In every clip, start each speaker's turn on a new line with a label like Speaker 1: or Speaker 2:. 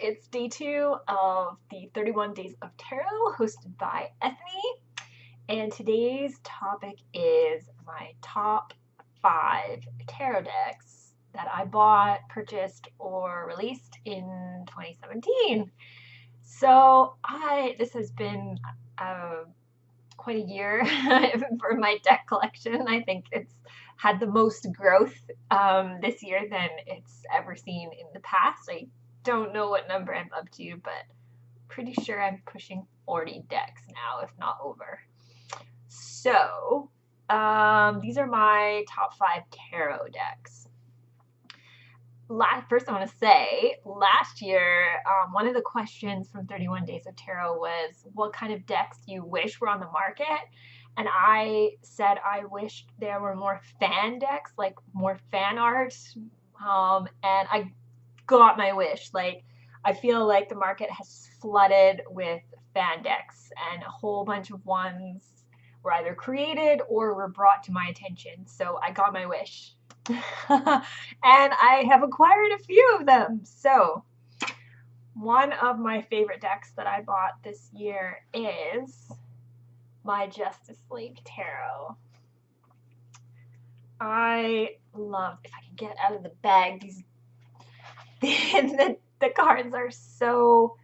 Speaker 1: It's day 2 of the 31 Days of Tarot hosted by Ethne, and today's topic is my top 5 tarot decks that I bought, purchased, or released in 2017. So this has been quite a year for my deck collection. I think it's had the most growth this year than it's ever seen in the past. I don't know what number I'm up to, but pretty sure I'm pushing 40 decks now, if not over. So these are my top 5 tarot decks. First, I want to say, last year, one of the questions from 31 Days of Tarot was what kind of decks you wish were on the market. And I said I wished there were more fan decks, like more fan art. And I got my wish. Like, I feel like the market has flooded with fan decks, and a whole bunch of ones were either created or were brought to my attention. So I got my wish. And I have acquired a few of them. So one of my favorite decks that I bought this year is my Justice League Tarot. I love, if I can get out of the bag, the cards are so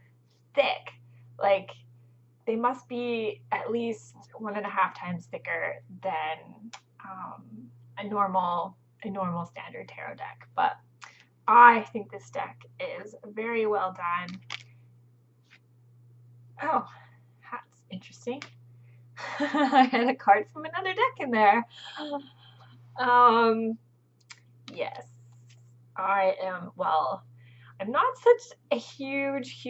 Speaker 1: thick. Like, they must be at least 1.5 times thicker than a normal standard tarot deck. But I think this deck is very well done. Oh, that's interesting. I had a card from another deck in there. Yes, I am, well, I'm not such a huge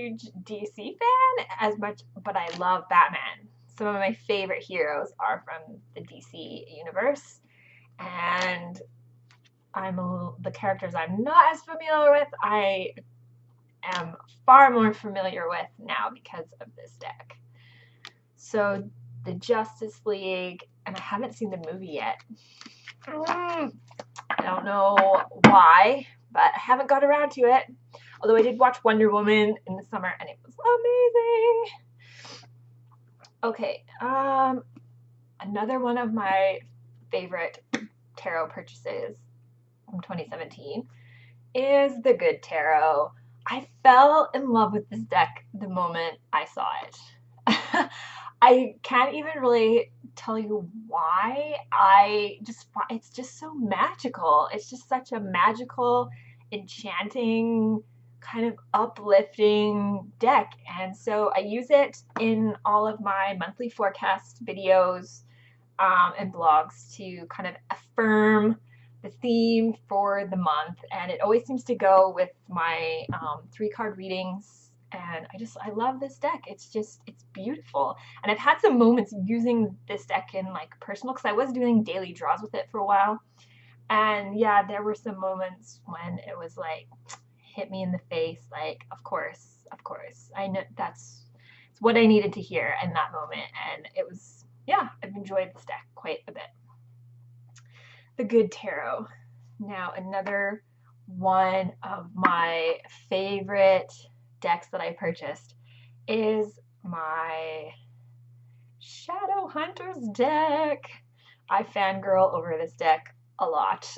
Speaker 1: DC fan as much, but I love Batman. Some of my favorite heroes are from the DC universe, and the characters I'm not as familiar with, I am far more familiar with now because of this deck. So the Justice League, and I haven't seen the movie yet. I don't know why, but I haven't got around to it. Although I did watch Wonder Woman in the summer, and it was amazing. Okay, another one of my favorite tarot purchases from 2017 is the Good Tarot. I fell in love with this deck the moment I saw it. I can't even really tell you why. It's just so magical. It's just such a magical, enchanting, kind of uplifting deck. And so I use it in all of my monthly forecast videos and blogs to kind of affirm the theme for the month. And it always seems to go with my 3-card readings. And I love this deck. It's beautiful. And I've had some moments using this deck in like personal, because I was doing daily draws with it for a while. And yeah, there were some moments when it was like, hit me in the face. Like, of course. I know it's what I needed to hear in that moment. And it was, yeah, I've enjoyed this deck quite a bit. The Good Tarot. Now, another one of my favorite decks that I purchased is my Shadowhunter's deck. I fangirl over this deck a lot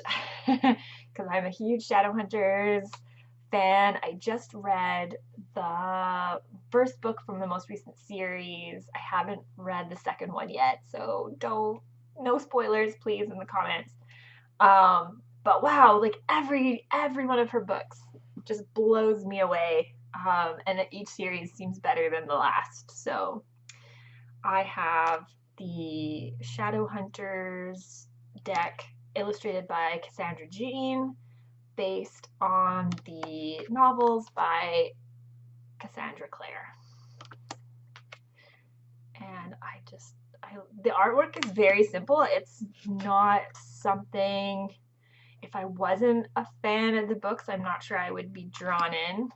Speaker 1: because I'm a huge Shadowhunters fan. I just read the first book from the most recent series. I haven't read the second one yet, so no spoilers, please, in the comments. But wow, like every one of her books just blows me away. And each series seems better than the last. So I have the Shadowhunters deck illustrated by Cassandra Jean, based on the novels by Cassandra Clare. And the artwork is very simple. It's not something, if I wasn't a fan of the books, I'm not sure I would be drawn in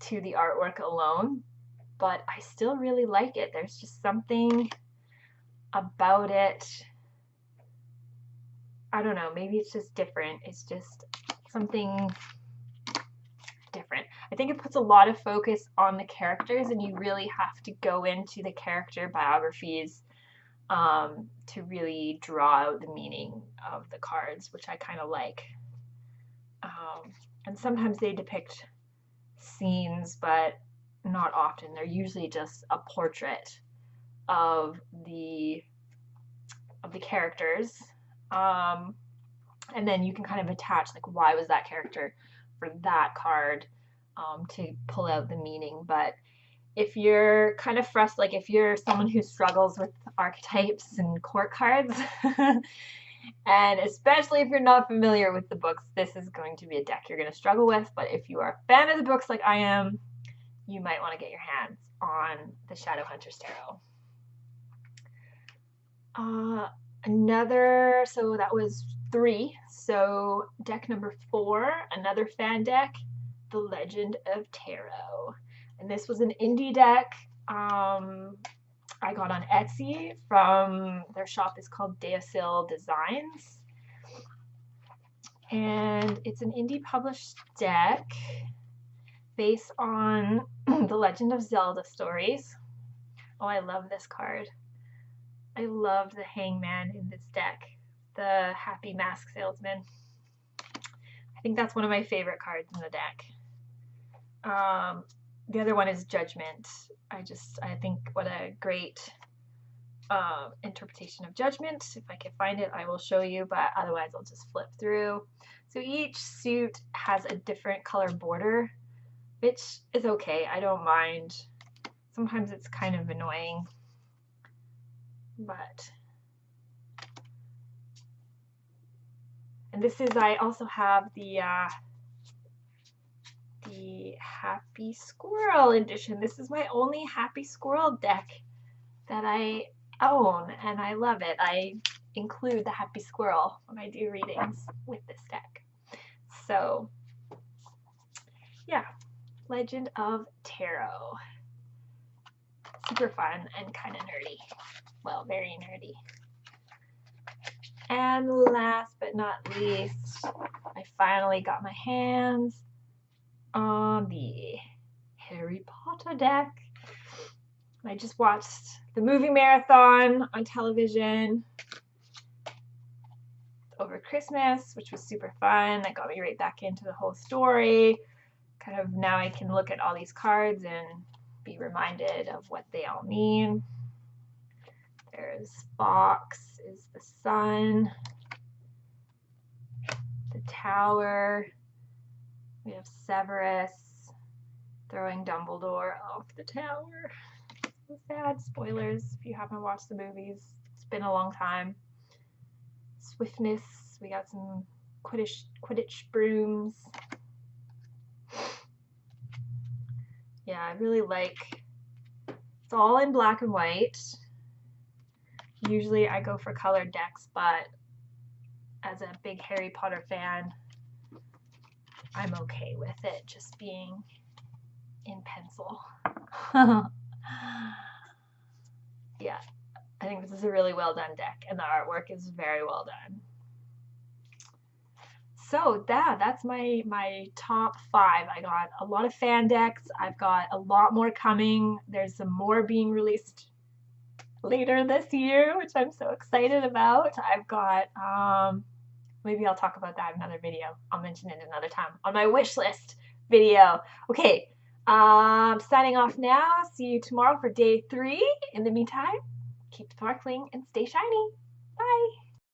Speaker 1: to the artwork alone, but I still really like it. There's just something about it. I don't know, maybe it's just different. It's just something different. I think it puts a lot of focus on the characters, and you really have to go into the character biographies to really draw out the meaning of the cards, which I kind of like. And sometimes they depict scenes, but not often. They're usually just a portrait of the characters, and then you can kind of attach like why was that character for that card, to pull out the meaning. But if you're kind of frustrated, like if you're someone who struggles with archetypes and court cards, and especially if you're not familiar with the books, this is going to be a deck you're going to struggle with. But if you are a fan of the books like I am, you might want to get your hands on the Shadowhunter Tarot. So that was 3. So deck number 4, another fan deck, The Legend of Tarot. And this was an indie deck I got on Etsy from their shop is called Ethereal Designs. And it's an indie published deck based on the Legend of Zelda stories. Oh, I love this card. I love the Hangman in this deck, the Happy Mask Salesman. I think that's one of my favorite cards in the deck. The other one is Judgment. I think what a great interpretation of Judgment. If I can find it, I will show you, but otherwise I'll just flip through. So each suit has a different color border, which is okay. I don't mind. Sometimes it's kind of annoying, but. And this is, I also have the Happy Squirrel edition. This is my only Happy Squirrel deck that I own, and I love it. I include the Happy Squirrel when I do readings with this deck. So, yeah, Legend of Tarot. Super fun and kind of nerdy. Well, very nerdy. And last but not least, I finally got my hands on the Harry Potter deck. I just watched the movie marathon on television over Christmas, which was super fun. That got me right back into the whole story. Kind of now I can look at all these cards and be reminded of what they all mean. There's Fox is the sun, the Tower. We have Severus throwing Dumbledore off the tower. So sad. Spoilers if you haven't watched the movies. It's been a long time. Swiftness. We got some Quidditch brooms. Yeah, I really like. It's all in black and white. Usually I go for colored decks, but as a big Harry Potter fan, I'm okay with it just being in pencil. Yeah, I think this is a really well done deck, and the artwork is very well done. So that's my top 5. I got a lot of fan decks. I've got a lot more coming. There's some more being released later this year, which I'm so excited about. I've got, maybe I'll talk about that in another video. I'll mention it another time on my wish list video. Okay, signing off now. See you tomorrow for day 3. In the meantime, keep sparkling and stay shiny. Bye.